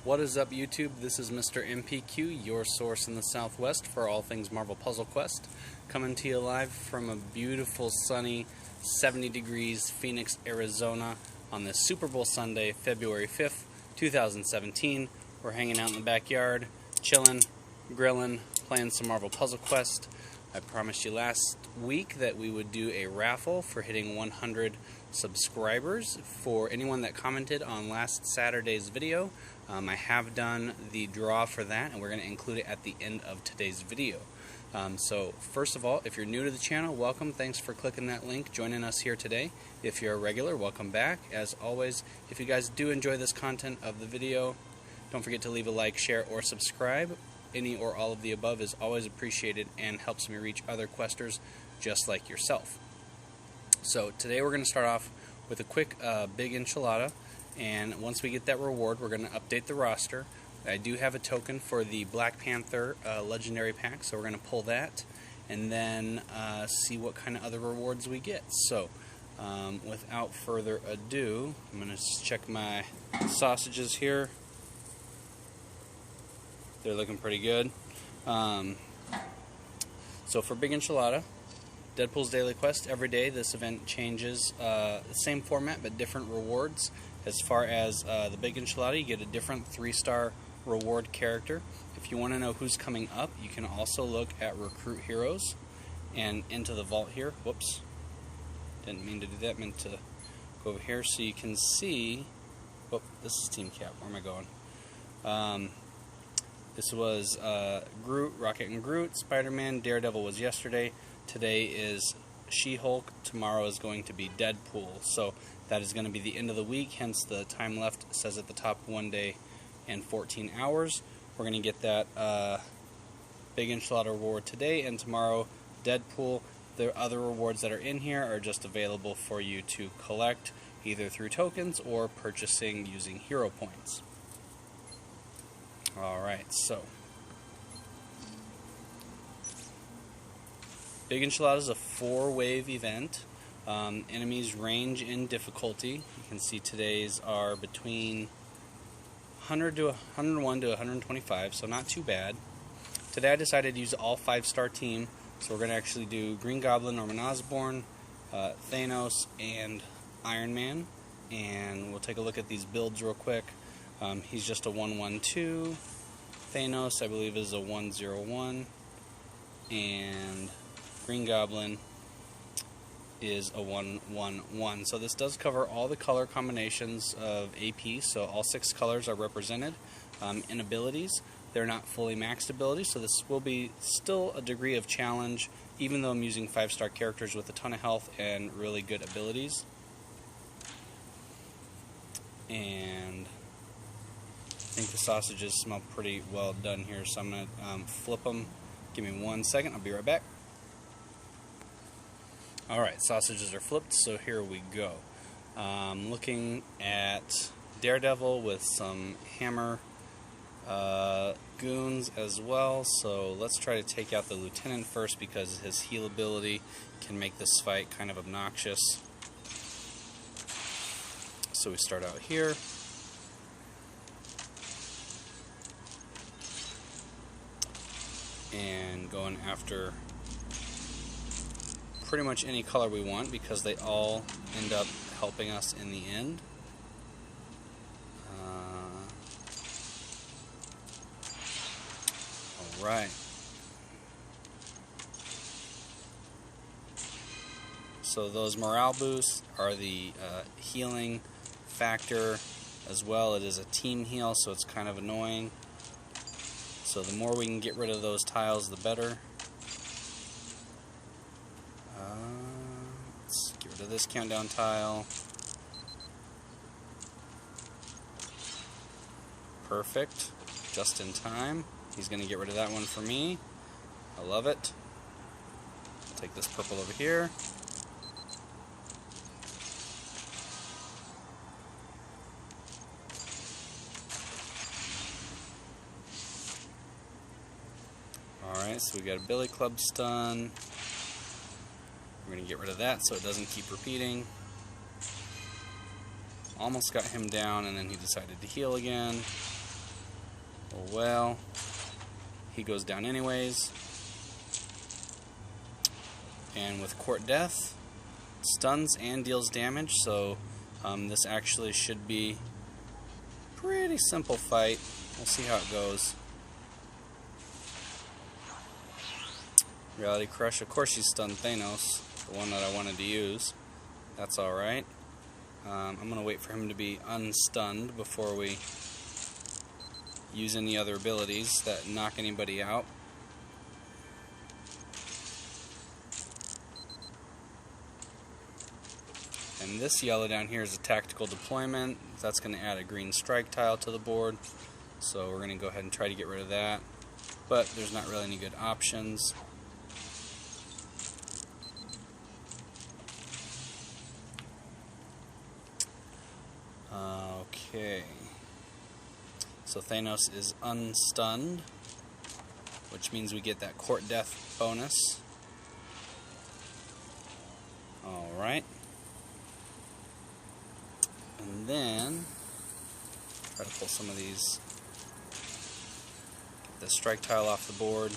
What is up, YouTube? This is Mr. MPQ, your source in the Southwest for all things Marvel Puzzle Quest, coming to you live from a beautiful, sunny, 70 degrees Phoenix, Arizona on this Super Bowl Sunday, February 5th, 2017. We're hanging out in the backyard, chilling, grilling, playing some Marvel Puzzle Quest. I promised you last week that we would do a raffle for hitting 100 subscribers for anyone that commented on last Saturday's video. I have done the draw for that, and we're going to include it at the end of today's video. So first of all, if you're new to the channel, welcome. Thanks for clicking that link, joining us here today. If you're a regular, welcome back. As always, if you guys do enjoy this content of the video, don't forget to leave a like, share, or subscribe. Any or all of the above is always appreciated and helps me reach other questers just like yourself. So today we're going to start off with a quick big enchilada, and once we get that reward, we're going to update the roster. I do have a token for the Black Panther legendary pack, so we're going to pull that and then see what kind of other rewards we get. So without further ado, I'm going to check my sausages here. They're looking pretty good. So for Big Enchilada, Deadpool's Daily Quest, every day this event changes, the same format but different rewards. As far as the Big Enchilada, you get a different 3-star reward character. If you want to know who's coming up, you can also look at Recruit Heroes and into the vault here. Whoops, didn't mean to do that, meant to go over here so you can see. Oh, this is Team Cap, where am I going? This was Groot, Rocket and Groot, Spider-Man, Daredevil was yesterday. Today is She-Hulk. Tomorrow is going to be Deadpool. So that is going to be the end of the week, hence the time left says at the top 1 day and 14 hours. We're going to get that Big Enchilada reward today, and tomorrow Deadpool. The other rewards that are in here are just available for you to collect either through tokens or purchasing using hero points. Alright, so Big Enchilada is a 4-wave event. Enemies range in difficulty. You can see today's are between 100 to 101 to 125, so not too bad. Today I decided to use all 5-star team, so we're going to actually do Green Goblin, Norman Osborn, Thanos, and Iron Man. And we'll take a look at these builds real quick. He's just a 1-1-2. Thanos, I believe, is a 1-0-1. And Green Goblin is a 1-1-1. So this does cover all the color combinations of AP, so all 6 colors are represented. In abilities, they're not fully maxed abilities, so this will be still a degree of challenge, even though I'm using 5-star characters with a ton of health and really good abilities. And I think the sausages smell pretty well done here, so I'm going to flip them. Give me 1 second, I'll be right back. Alright, sausages are flipped, so here we go. Looking at Daredevil with some hammer goons as well, so let's try to take out the Lieutenant first because his heal ability can make this fight kind of obnoxious. So we start out here. And going after pretty much any color we want because they all end up helping us in the end. Alright. So those morale boosts are the healing factor as well. It is a team heal, so it's kind of annoying. So the more we can get rid of those tiles, the better. Let's get rid of this countdown tile. Perfect. Just in time. He's going to get rid of that one for me. I love it. I'll take this purple over here. Alright, so we got a Billy Club stun. We're going to get rid of that so it doesn't keep repeating. Almost got him down, and then he decided to heal again. Oh well. He goes down anyways. And with Court Death, stuns and deals damage, so this actually should be a pretty simple fight. We'll see how it goes. Reality Crush, of course she's stunned Thanos, the one that I wanted to use. That's alright. I'm going to wait for him to be unstunned before we use any other abilities that knock anybody out. And this yellow down here is a tactical deployment. That's going to add a green strike tile to the board. So we're going to go ahead and try to get rid of that. But there's not really any good options. Okay. So Thanos is unstunned, which means we get that Court Death bonus. Alright. And then try to pull some of these, get the strike tile off the board.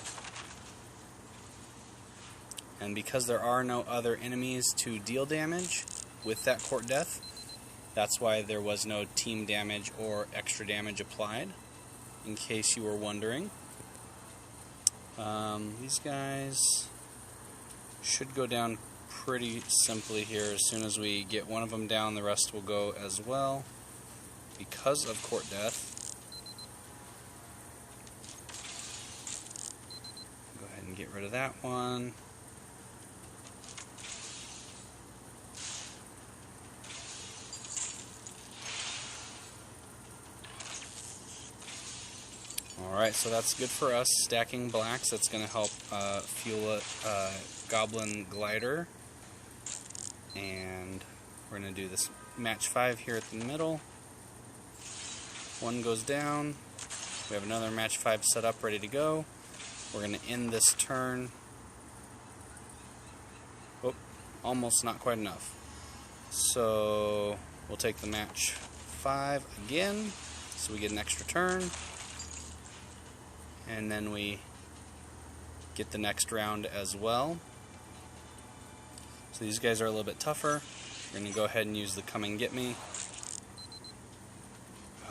And because there are no other enemies to deal damage with that Court Death, that's why there was no team damage or extra damage applied, in case you were wondering. These guys should go down pretty simply here. As soon as we get one of them down, the rest will go as well because of Court Death. Go ahead and get rid of that one. Alright, so that's good for us. Stacking blacks, that's going to help fuel a Goblin glider. And we're going to do this match 5 here at the middle. One goes down. We have another match 5 set up, ready to go. We're going to end this turn. Oh, almost not quite enough. So we'll take the match 5 again, so we get an extra turn. And then we get the next round as well. So these guys are a little bit tougher. We're going to go ahead and use the Come and Get Me,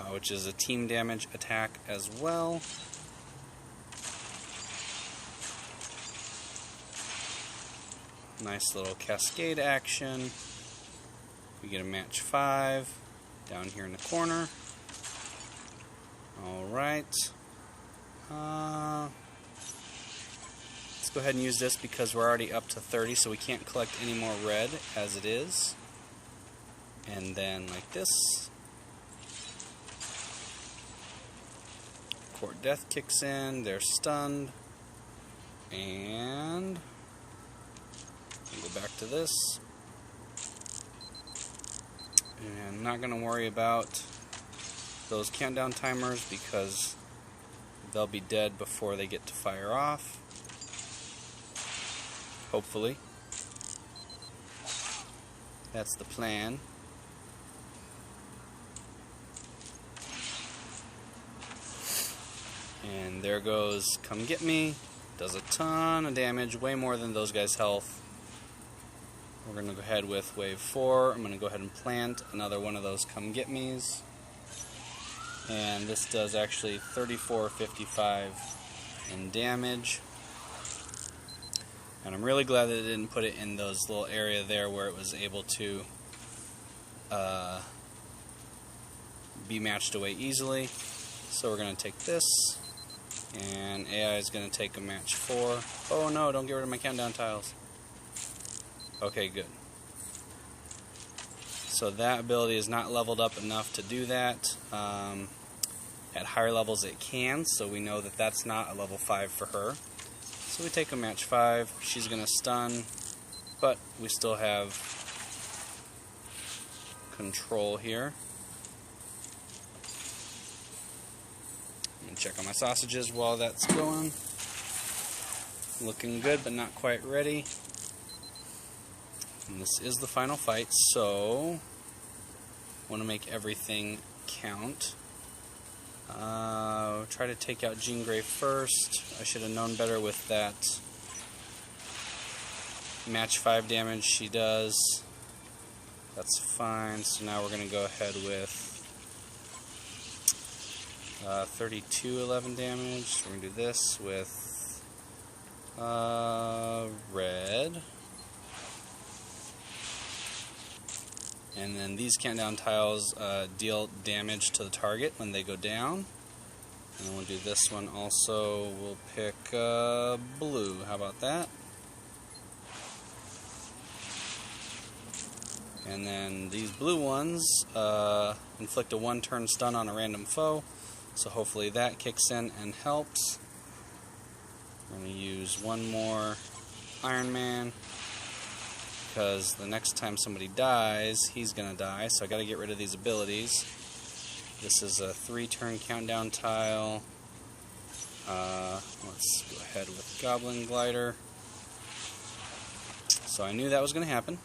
which is a team damage attack as well. Nice little cascade action. We get a match 5 down here in the corner. Alright. Let's go ahead and use this because we're already up to 30, so we can't collect any more red as it is. And then like this, Court Death kicks in, they're stunned, and we'll go back to this. And I'm not going to worry about those countdown timers because they'll be dead before they get to fire off. Hopefully. That's the plan. And there goes Come Get Me. Does a ton of damage, way more than those guys' health. We're going to go ahead with wave 4. I'm going to go ahead and plant another one of those Come Get Me's. And this does actually 34.55 in damage. And I'm really glad that it didn't put it in those little area there where it was able to be matched away easily. So we're going to take this, and AI is going to take a match 4. Oh no, don't get rid of my countdown tiles. Okay, good. So that ability is not leveled up enough to do that. At higher levels it can, so we know that that's not a level 5 for her. So we take a match 5. She's going to stun, but we still have control here. I'm going to check on my sausages while that's going. Looking good, but not quite ready. And this is the final fight, so I want to make everything count. Try to take out Jean Grey first. I should have known better with that. Match 5 damage she does. That's fine. So now we're going to go ahead with 32 11 damage. We're going to do this with red. And then these countdown tiles deal damage to the target when they go down. And then we'll do this one also. We'll pick blue. How about that? And then these blue ones inflict a 1-turn stun on a random foe. So hopefully that kicks in and helps. We're going to use one more Iron Man, because the next time somebody dies, he's going to die, so I got to get rid of these abilities. This is a 3-turn countdown tile. Let's go ahead with Goblin Glider. So I knew that was going to happen.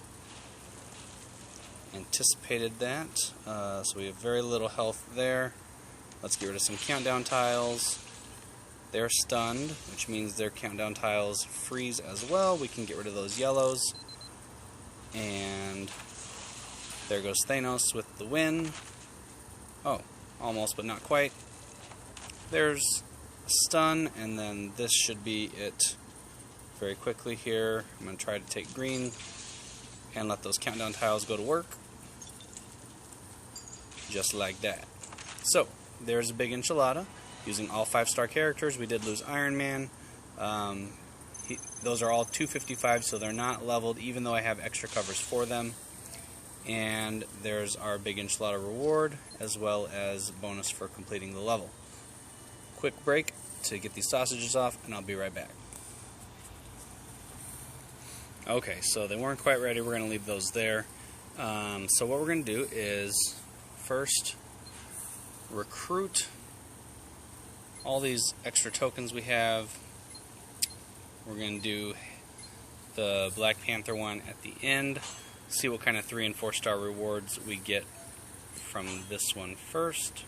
Anticipated that. So we have very little health there. Let's get rid of some countdown tiles. They're stunned, which means their countdown tiles freeze as well. We can get rid of those yellows. And there goes Thanos with the win. Oh, almost, but not quite. There's a stun, and then this should be it very quickly here. I'm going to try to take green and let those countdown tiles go to work. Just like that. So, there's a big enchilada. Using all 5-star characters, we did lose Iron Man. Those are all 255, so they're not leveled, even though I have extra covers for them. And there's our big enchilada reward, as well as bonus for completing the level. Quick break to get these sausages off, and I'll be right back. Okay, so they weren't quite ready. We're going to leave those there. So what we're going to do is first recruit all these extra tokens we have. We're going to do the Black Panther one at the end. See what kind of 3- and 4-star rewards we get from this one first.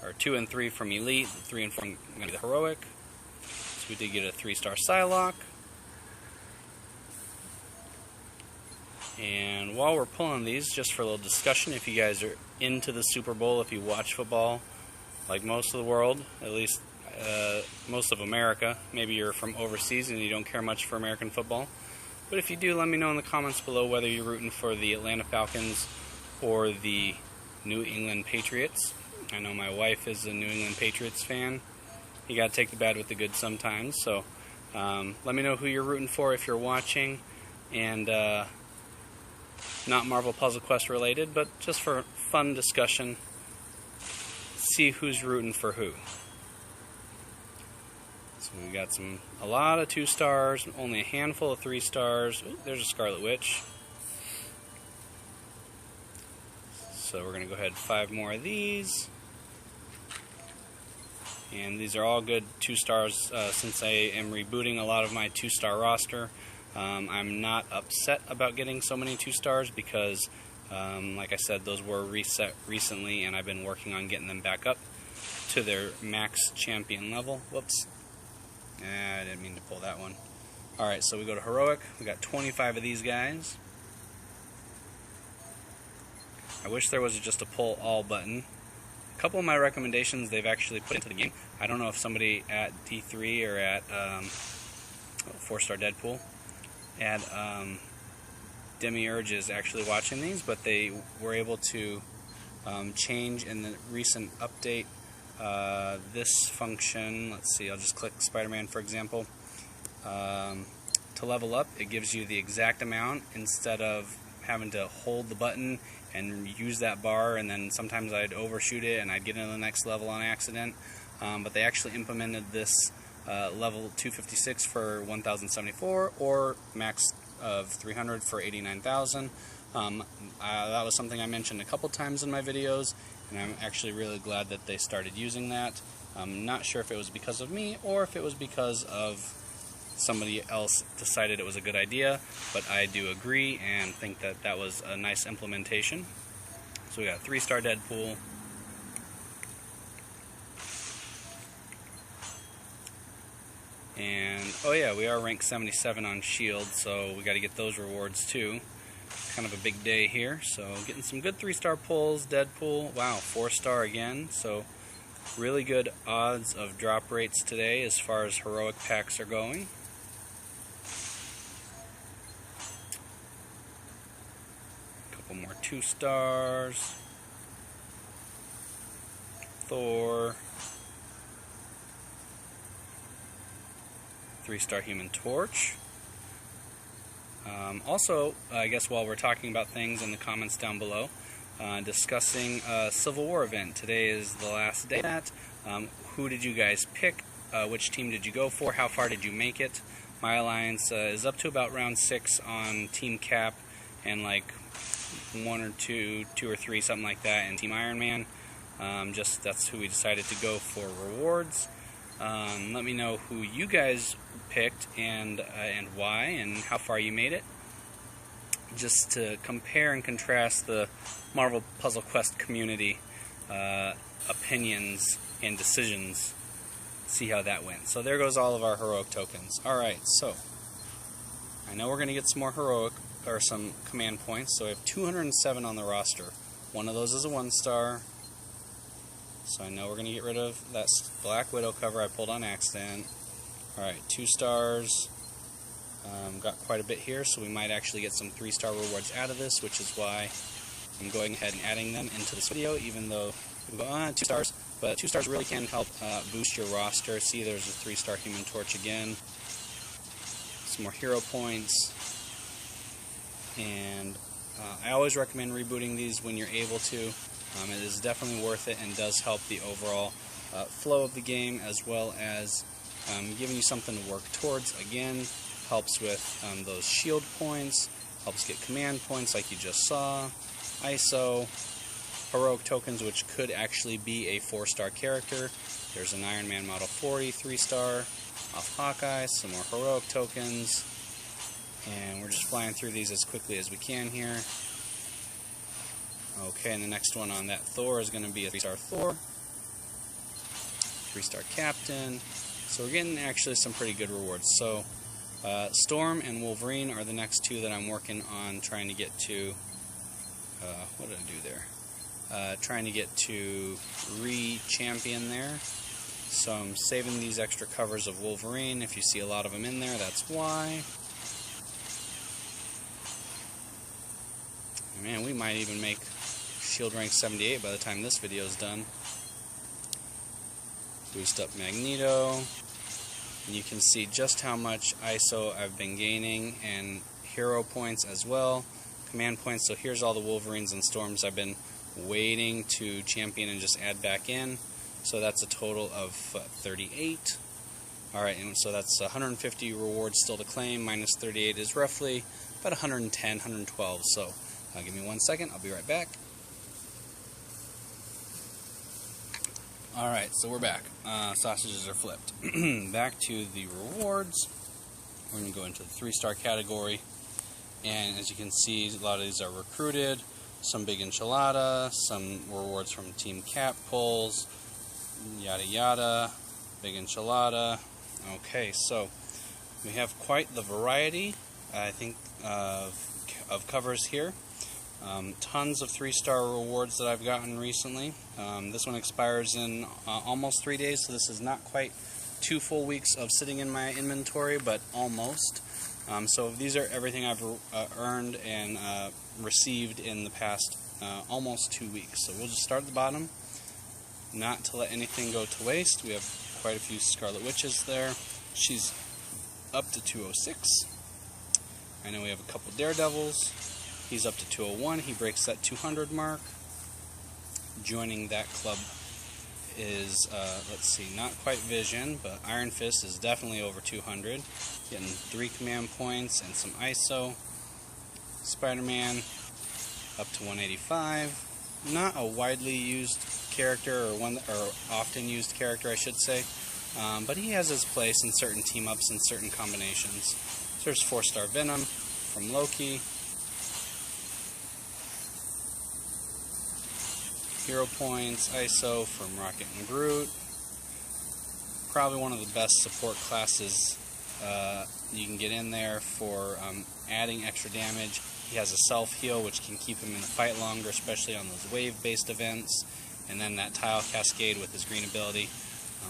Or 2 and 3 from Elite, 3 and 4 from the Heroic. So we did get a 3-star Psylocke. And while we're pulling these, just for a little discussion, if you guys are into the Super Bowl, if you watch football, like most of the world, at least most of America. Maybe you're from overseas and you don't care much for American football. But if you do, let me know in the comments below whether you're rooting for the Atlanta Falcons or the New England Patriots. I know my wife is a New England Patriots fan. You gotta take the bad with the good sometimes. So let me know who you're rooting for if you're watching. And not Marvel Puzzle Quest related, but just for fun discussion. See who's rooting for who. So we got a lot of 2 stars, only a handful of 3 stars. Ooh, there's a Scarlet Witch. So we're going to go ahead and 5 more of these. And these are all good 2 stars since I am rebooting a lot of my 2-star roster. I'm not upset about getting so many 2 stars because, like I said, those were reset recently and I've been working on getting them back up to their max champion level. Whoops. I didn't mean to pull that one. Alright, so we go to Heroic. We got 25 of these guys. I wish there was just a pull all button. A couple of my recommendations they've actually put into the game. I don't know if somebody at D3 or at 4-star Deadpool at Demiurge is actually watching these, but they were able to change in the recent update this function. Let's see, I'll just click Spider-Man for example. To level up, it gives you the exact amount instead of having to hold the button and use that bar, and then sometimes I'd overshoot it and I'd get into the next level on accident. But they actually implemented this level 256 for 1,074 or max of 300 for 89,000. That was something I mentioned a couple times in my videos, and I'm actually really glad that they started using that. I'm not sure if it was because of me or if it was because of somebody else decided it was a good idea, but I do agree and think that that was a nice implementation. So we got 3-star Deadpool, And, oh yeah, we are ranked 77 on Shield, so we got to get those rewards too. Kind of a big day here, so getting some good 3-star pulls. Deadpool, wow, 4-star again, so really good odds of drop rates today as far as heroic packs are going. A couple more 2-stars. Thor. 3-star Human Torch. Also, I guess while we're talking about things in the comments down below, discussing a Civil War event. Today is the last day of that. Who did you guys pick? Which team did you go for? How far did you make it? My alliance is up to about round 6 on Team Cap, and like 1 or 2 or 3, something like that, in Team Iron Man. That's who we decided to go for rewards. Let me know who you guys picked and why and how far you made it. Just to compare and contrast the Marvel Puzzle Quest community opinions and decisions. See how that went. So there goes all of our heroic tokens. Alright, so I know we're going to get some more heroic or some command points. So we have 207 on the roster. One of those is a 1-star. So I know we're going to get rid of that Black Widow cover I pulled on accident. Alright, 2 stars. Got quite a bit here, so we might actually get some 3-star rewards out of this, which is why I'm going ahead and adding them into this video, even though we go, 2 stars. But 2 stars really can help boost your roster. See, there's a 3-star Human Torch again. Some more hero points. And I always recommend rebooting these when you're able to. It is definitely worth it and does help the overall flow of the game, as well as giving you something to work towards. Again, helps with those shield points, helps get command points like you just saw, ISO, heroic tokens, which could actually be a 4-star character. There's an Iron Man Model 40, 3-star, off Hawkeye, some more heroic tokens, and we're just flying through these as quickly as we can here. Okay, and the next one on that Thor is going to be a 3-star Thor, 3-star Captain, so we're getting actually some pretty good rewards. So Storm and Wolverine are the next 2 that I'm working on trying to get to. What did I do there? Trying to get to re-champion there. So I'm saving these extra covers of Wolverine. If you see a lot of them in there, that's why. Man, we might even make Shield rank 78 by the time this video is done. Boost up Magneto. And you can see just how much ISO I've been gaining, and hero points as well, command points. So here's all the Wolverines and Storms I've been waiting to champion and just add back in. So that's a total of 38. Alright, and so that's 150 rewards still to claim, minus 38 is roughly about 110, 112. So give me 1 second, I'll be right back. Alright, so we're back. Sausages are flipped. Back to the rewards. We're going to go into the 3-star category. And as you can see, a lot of these are recruited. Some big enchilada, some rewards from Team Cap pulls, yada yada, big enchilada. Okay, so we have quite the variety, I think, of covers here. Tons of 3-star rewards that I've gotten recently. This one expires in almost 3 days, so this is not quite 2 full weeks of sitting in my inventory, but almost. So these are everything I've earned and received in the past almost 2 weeks. So we'll just start at the bottom, not to let anything go to waste. We have quite a few Scarlet Witches there. She's up to 206. I know we have a couple Daredevils. He's up to 201. He breaks that 200 mark. Joining that club is, let's see, not quite Vision, but Iron Fist is definitely over 200. Getting 3 command points and some ISO. Spider-Man up to 185. Not a widely used character, or often used character, I should say. But he has his place in certain team-ups and certain combinations. So there's 4-star Venom from Loki. Hero points, ISO from Rocket and Groot. Probably one of the best support classes You can get in there for adding extra damage. He has a self-heal, which can keep him in the fight longer, especially on those wave-based events. And then that tile cascade with his green ability.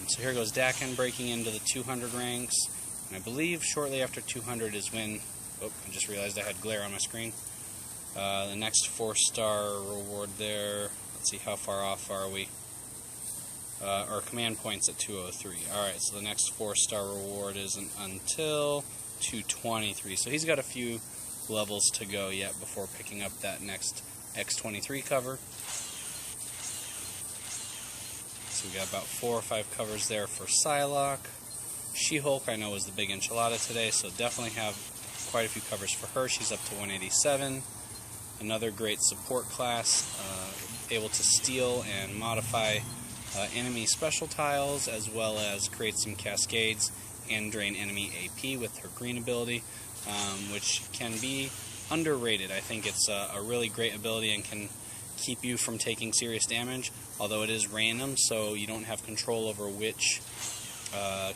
So here goes Dakin breaking into the 200 ranks. And I believe shortly after 200 is when... Oh, I just realized I had glare on my screen. The next 4-star reward there. Let's see, how far off are we? Or command points at 203. Alright, so the next 4-star reward isn't until 223. So he's got a few levels to go yet before picking up that next X23 cover. So we got about 4 or 5 covers there for Psylocke. She-Hulk I know was the big Enchilada today, so definitely have quite a few covers for her. She's up to 187. Another great support class, able to steal and modify enemy special tiles, as well as create some cascades and drain enemy AP with her green ability, which can be underrated. I think it's a really great ability and can keep you from taking serious damage, although it is random, so you don't have control over which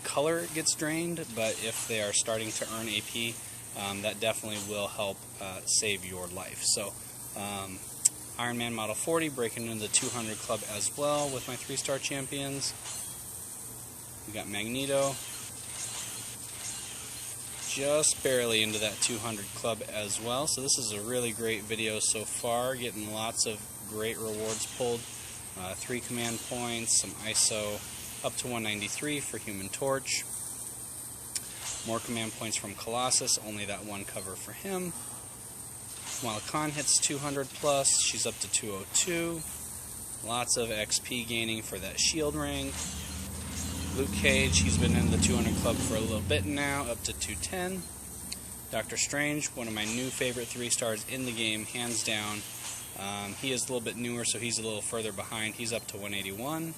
color gets drained, but if they are starting to earn AP, that definitely will help save your life. So Iron Man Model 40 breaking into the 200 club as well with my 3-star champions. We got Magneto just barely into that 200 club as well. So this is a really great video so far, getting lots of great rewards pulled. 3 command points, some ISO up to 193 for Human Torch. More command points from Colossus, only that 1 cover for him. While Khan hits 200 plus, she's up to 202. Lots of XP gaining for that shield rank. Luke Cage, he's been in the 200 club for a little bit now, up to 210. Doctor Strange, one of my new favorite 3-stars in the game, hands down. He is a little bit newer, so he's a little further behind. He's up to 181.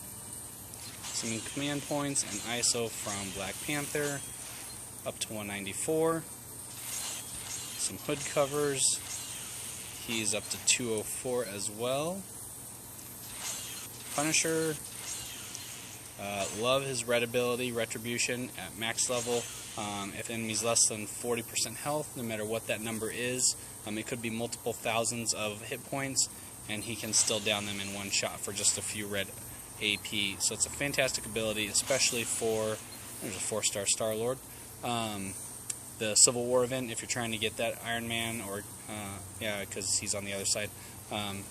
Some command points and ISO from Black Panther, up to 194. Some hood covers. He's up to 204 as well. Punisher. Love his red ability, Retribution, at max level. If enemies less than 40% health, no matter what that number is, it could be multiple thousands of hit points, and he can still down them in one shot for just a few red AP. So it's a fantastic ability, especially for, there's a 4-star Star-Lord. The Civil War event, if you're trying to get that Iron Man, or, yeah, because he's on the other side.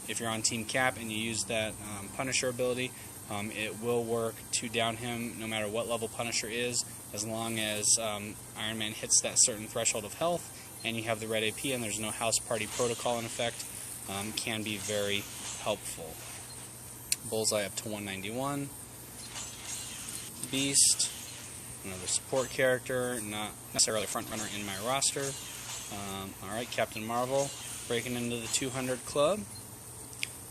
If you're on Team Cap and you use that Punisher ability, it will work to down him no matter what level Punisher is, as long as Iron Man hits that certain threshold of health and you have the red AP and there's no house party protocol in effect. Can be very helpful. Bullseye up to 191. Beast, another support character, not necessarily a front runner in my roster. Alright, Captain Marvel breaking into the 200 club.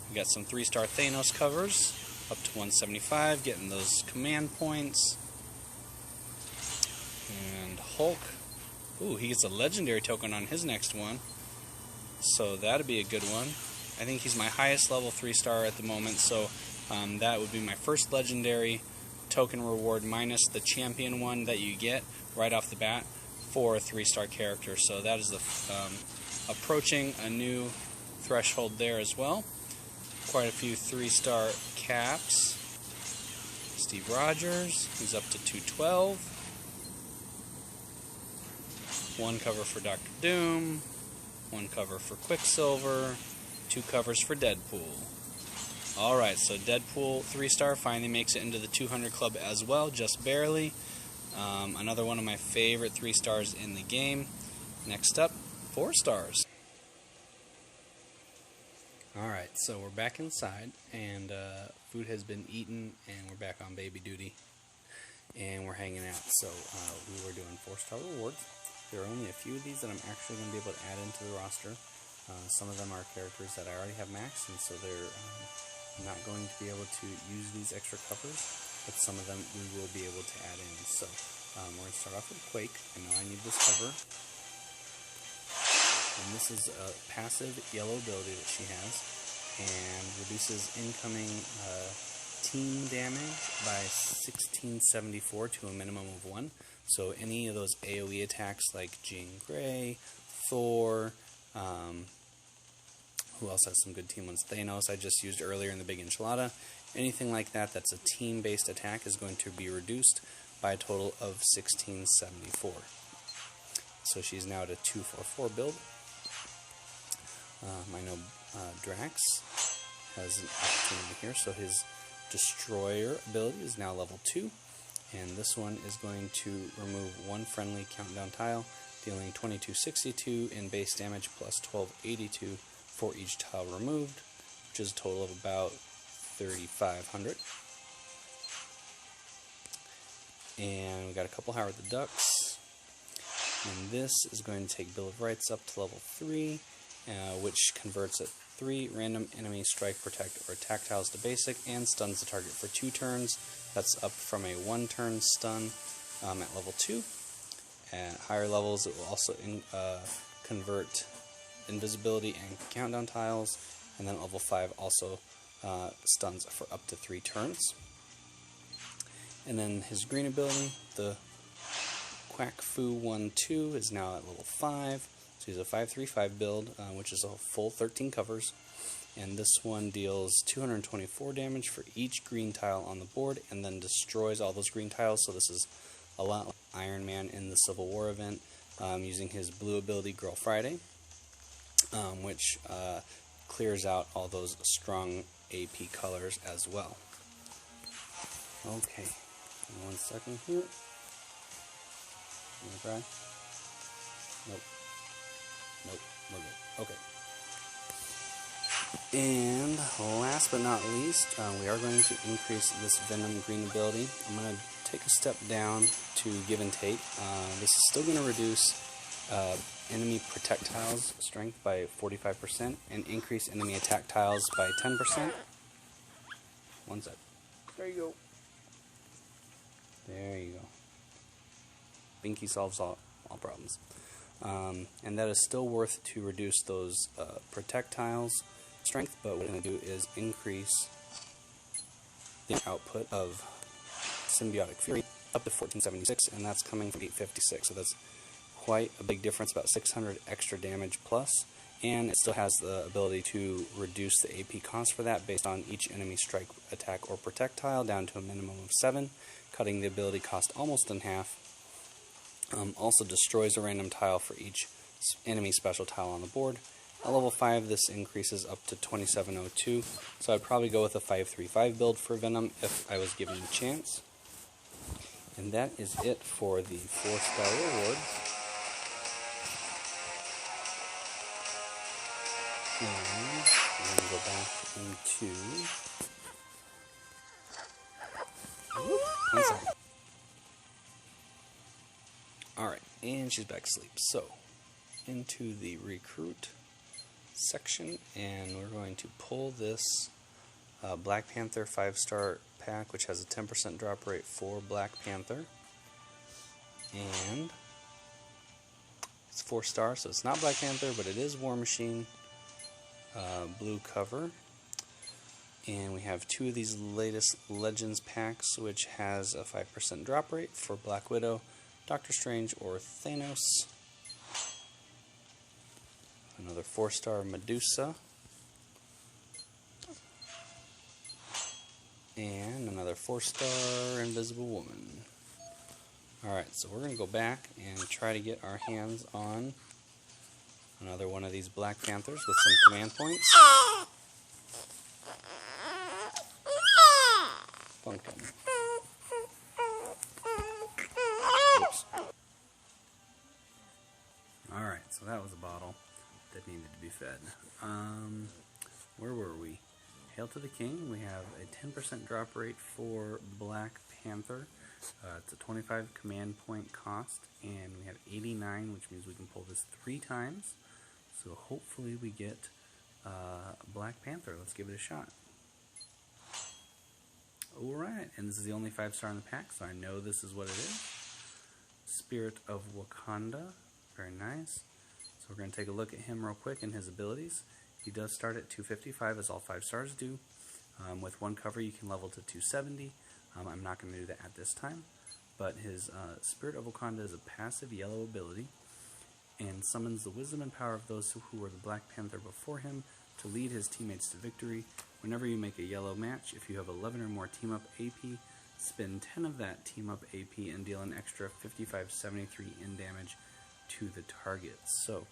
We got some 3-star Thanos covers, up to 175, getting those command points. And Hulk, ooh, he gets a legendary token on his next one, so that'd be a good one. I think he's my highest level 3-star at the moment, so that would be my first legendary token reward minus the champion one that you get right off the bat for a 3-star character. So that is the approaching a new threshold there as well. Quite a few 3-star caps. Steve Rogers, he's up to 212. 1 cover for Dr. Doom, 1 cover for Quicksilver, 2 covers for Deadpool. Alright, so Deadpool 3-star finally makes it into the 200 club as well, just barely. Another one of my favorite 3-stars in the game. Next up, 4 stars. Alright, so we're back inside, and food has been eaten, and we're back on baby duty, and we're hanging out. So we were doing 4-star rewards. There are only a few of these that I'm actually going to be able to add into the roster. Some of them are characters that I already have maxed, and so they're not going to be able to use these extra covers, but some of them we will be able to add in. So we're going to start off with Quake. I know I need this cover. And this is a passive yellow ability that she has, and reduces incoming team damage by 1674 to a minimum of 1. So any of those AoE attacks like Jean Grey, Thor, who else has some good team ones? Thanos, I just used earlier in the big Enchilada. Anything like that that's a team-based attack is going to be reduced by a total of 1674. So she's now at a 244 build. I know Drax has an opportunity here, so his Destroyer ability is now level 2, and this one is going to remove one friendly countdown tile, dealing 2262 in base damage plus 1282 for each tile removed, which is a total of about 3,500. And we got a couple Howard the Ducks, and this is going to take Bill of Rights up to level 3, which converts at 3 random enemy strike, protect, or attack tiles to basic, and stuns the target for 2 turns. That's up from a 1-turn stun at level 2. At higher levels, it will also convert invisibility and countdown tiles, and then level 5 also stuns for up to 3 turns. And then his green ability, the Quack Fu 1-2, is now at level 5. So he's a 5/3/5 build, which is a full 13 covers. And this one deals 224 damage for each green tile on the board, and then destroys all those green tiles. So this is a lot like Iron Man in the Civil War event, using his blue ability, Girl Friday, which clears out all those strong AP colors as well. Okay, 1 second here. You wanna try? Nope. Nope, we're good. Okay. And last but not least, we are going to increase this Venom green ability. I'm going to take a step down to Give and Take. This is still going to reduce enemy protect tiles strength by 45% and increase enemy attack tiles by 10%. 1 sec. There you go. There you go. Binky solves all problems. And that is still worth to reduce those projectiles strength, but what we're going to do is increase the output of Symbiotic Fury up to 1476, and that's coming from 856, so that's quite a big difference, about 600 extra damage plus, and it still has the ability to reduce the AP cost for that based on each enemy strike, attack, or projectile down to a minimum of 7, cutting the ability cost almost in half. Also destroys a random tile for each enemy special tile on the board. At level 5, this increases up to 2702, so I'd probably go with a 5/3/5 build for Venom if I was given the chance. And that is it for the 4-star rewards. And we're going to go back into... One second. Alright, and she's back asleep. So, into the recruit section, and we're going to pull this Black Panther 5-star pack, which has a 10% drop rate for Black Panther. And it's 4-star, so it's not Black Panther, but it is War Machine blue cover. And we have 2 of these latest Legends packs, which has a 5% drop rate for Black Widow, Doctor Strange, or Thanos. Another 4-star Medusa. And another 4-star Invisible Woman. Alright, so we're going to go back and try to get our hands on another one of these Black Panthers with some command points. Pumpkin. Oops. Alright, so that was a bottle that needed to be fed. Where were we? Hail to the King. We have a 10% drop rate for Black Panther. It's a 25 command point cost, and we have 89, which means we can pull this 3 times. So hopefully we get Black Panther. Let's give it a shot. Alright, and this is the only 5-star in the pack, so I know this is what it is. Spirit of Wakanda. Very nice. So we're going to take a look at him real quick and his abilities. He does start at 255, as all 5 stars do. With 1 cover, you can level to 270. I'm not going to do that at this time. but his Spirit of Wakanda is a passive yellow ability and summons the wisdom and power of those who were the Black Panther before him to lead his teammates to victory. Whenever you make a yellow match, if you have 11 or more team-up AP, spend 10 of that team-up AP and deal an extra 5573 in damage to the target. So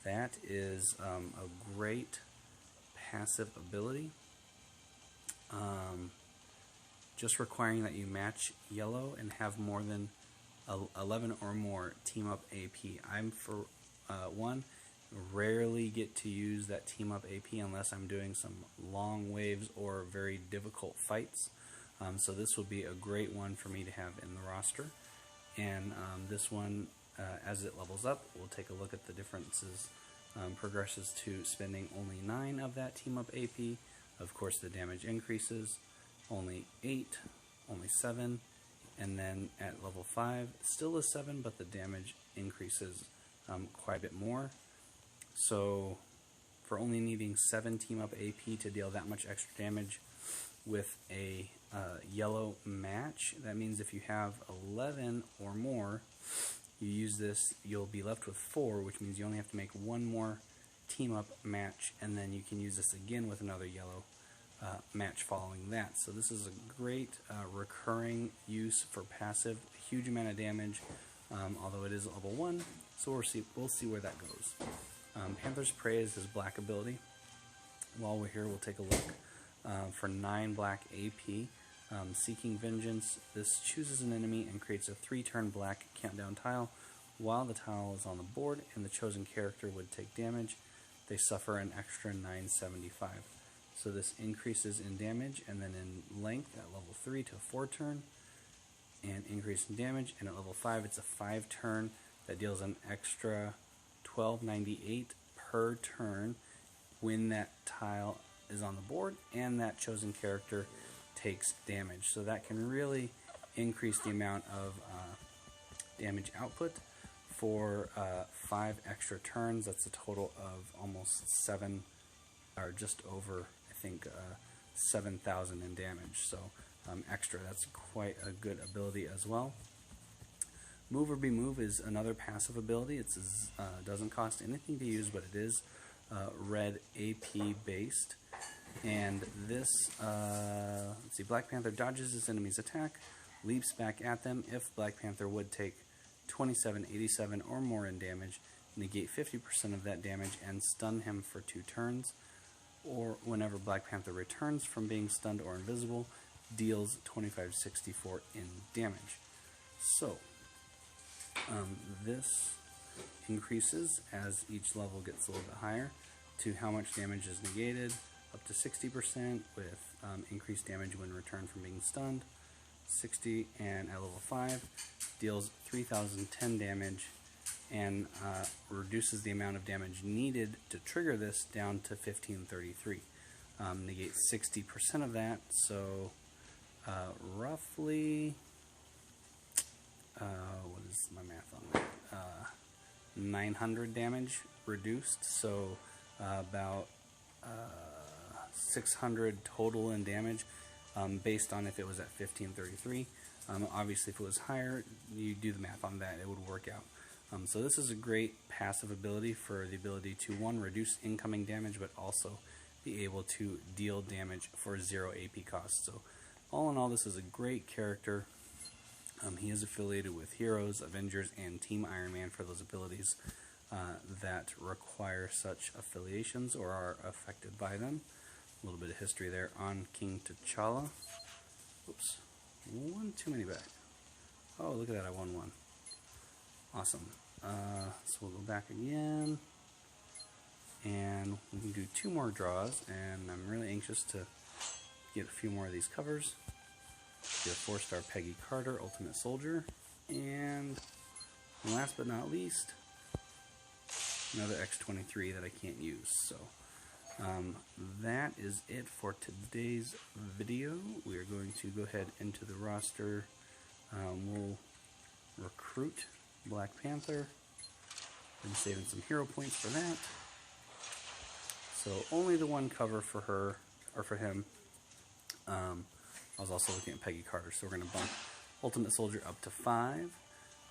that is a great passive ability. Just requiring that you match yellow and have more than 11 or more team-up AP. I'm, for one, rarely get to use that team-up AP unless I'm doing some long waves or very difficult fights. So this will be a great one for me to have in the roster. And this one, as it levels up, we'll take a look at the differences. Progresses to spending only 9 of that team-up AP. Of course, the damage increases. Only 8, only 7, and then at level 5, still a 7, but the damage increases quite a bit more. So, for only needing 7 team-up AP to deal that much extra damage with a yellow match, that means if you have 11 or more, you use this, you'll be left with 4, which means you only have to make 1 more team-up match, and then you can use this again with another yellow match following that. So this is a great recurring use for passive, huge amount of damage, although it is level 1, so we'll see where that goes. Panther's Prey is his black ability. While we're here, we'll take a look for 9 black AP. Seeking Vengeance, this chooses an enemy and creates a 3-turn black countdown tile. While the tile is on the board and the chosen character would take damage, they suffer an extra 975. So this increases in damage and then in length at level 3 to 4 turn, and increase in damage, and at level 5 it's a 5-turn that deals an extra 1298 per turn when that tile is on the board and that chosen character takes damage. So that can really increase the amount of damage output for 5 extra turns. That's a total of almost 7, or just over, I think, 7,000 in damage. So extra, that's quite a good ability as well. Move or Be Move is another passive ability. It doesn't cost anything to use, but it is red AP based. And this, let's see, Black Panther dodges his enemy's attack, leaps back at them. If Black Panther would take 27, 87 or more in damage, negate 50% of that damage and stun him for 2 turns. Or whenever Black Panther returns from being stunned or invisible, deals 2564 in damage. So, this increases as each level gets a little bit higher to how much damage is negated, up to 60% with increased damage when returned from being stunned, 60, and at level 5 deals 3010 damage and reduces the amount of damage needed to trigger this down to 1533. Negates 60% of that, so roughly, what is my math on that? 900 damage reduced, so about 600 total in damage, based on if it was at 1533. Obviously, if it was higher, you do the math on that, it would work out. So this is a great passive ability for the ability to, 1, reduce incoming damage, but also be able to deal damage for 0 AP cost. So all in all, this is a great character. He is affiliated with Heroes, Avengers, and Team Iron Man for those abilities that require such affiliations or are affected by them. A little bit of history there on King T'Challa. Oops, one too many back. Oh, look at that, I won one. Awesome. So we'll go back again, and we can do 2 more draws, and I'm really anxious to get a few more of these covers. Get a 4-star Peggy Carter, Ultimate Soldier, and last but not least, another X-23 that I can't use. So that is it for today's video. We are going to go ahead into the roster. We'll recruit Black Panther. Been saving some hero points for that. So only the 1 cover for her, or for him. I was also looking at Peggy Carter, so we're going to bump Ultimate Soldier up to 5,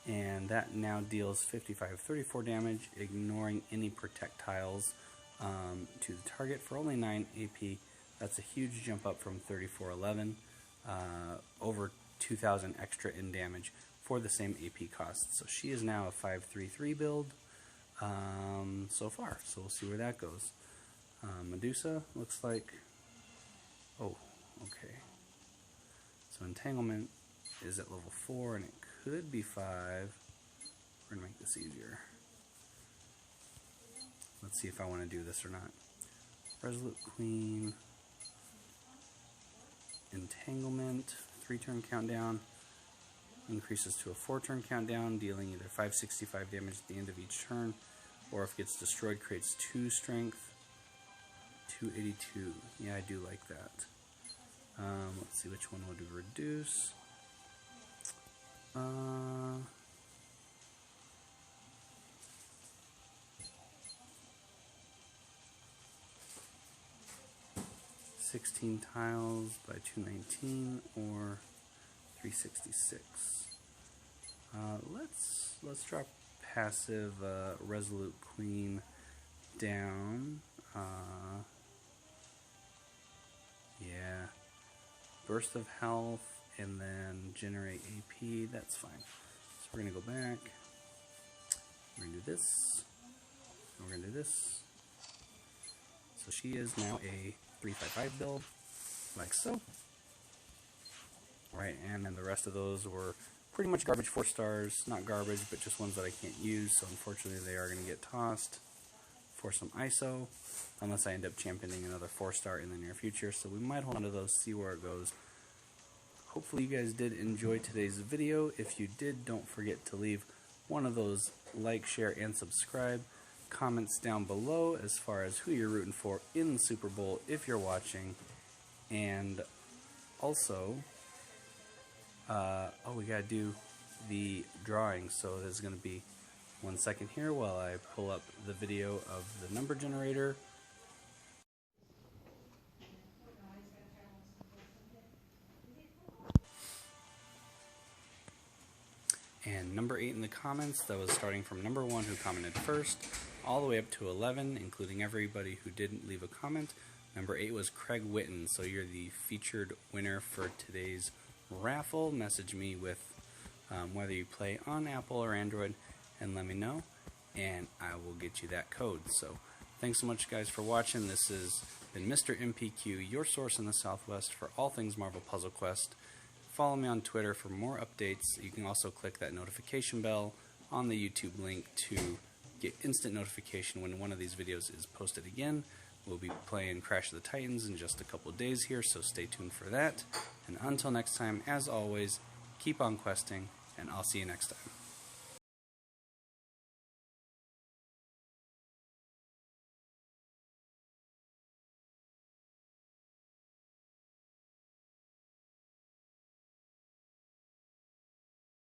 and that now deals 55-34 damage, ignoring any projectiles to the target for only 9 AP. That's a huge jump up from 3411, over 2,000 extra in damage for the same AP cost. So she is now a 5-3-3 build so far, so we'll see where that goes. Medusa looks like, oh, okay. So Entanglement is at level 4, and it could be 5. We're going to make this easier. Let's see if I want to do this or not. Resolute Queen, Entanglement, 3-turn countdown, increases to a 4-turn countdown, dealing either 565 damage at the end of each turn, or if it gets destroyed, creates 2 strength, 282. Yeah, I do like that. Let's see which one will do reduce. Uh, 16 tiles by 219 or 366. Let's drop passive Resolute Queen down. Yeah, burst of health and then generate AP. That's fine. So we're gonna go back. We're gonna do this. And we're gonna do this. So she is now a 355 build, like so. Right, and then the rest of those were pretty much garbage 4 stars. Not garbage, but just ones that I can't use, so unfortunately they are going to get tossed for some ISO, unless I end up championing another 4-star in the near future. So we might hold on to those, see where it goes. Hopefully you guys did enjoy today's video. If you did, don't forget to leave one of those like, share, and subscribe comments down below as far as who you're rooting for in the Super Bowl if you're watching. And also, oh, we gotta do the drawing, so there's gonna be 1 second here while I pull up the video of the number generator. And number 8 in the comments, that was starting from number 1 who commented first, all the way up to 11, including everybody who didn't leave a comment. Number 8 was Craig Whitten, so you're the featured winner for today's raffle. Message me with whether you play on Apple or Android and let me know, and I will get you that code. So thanks so much guys for watching. This has been Mr. MPQ, your source in the Southwest for all things Marvel Puzzle Quest. Follow me on Twitter for more updates. You can also click that notification bell on the YouTube link to get instant notification when one of these videos is posted again. We'll be playing Crash of the Titans in just a couple of days here, so stay tuned for that. And until next time, as always, keep on questing, and I'll see you next time.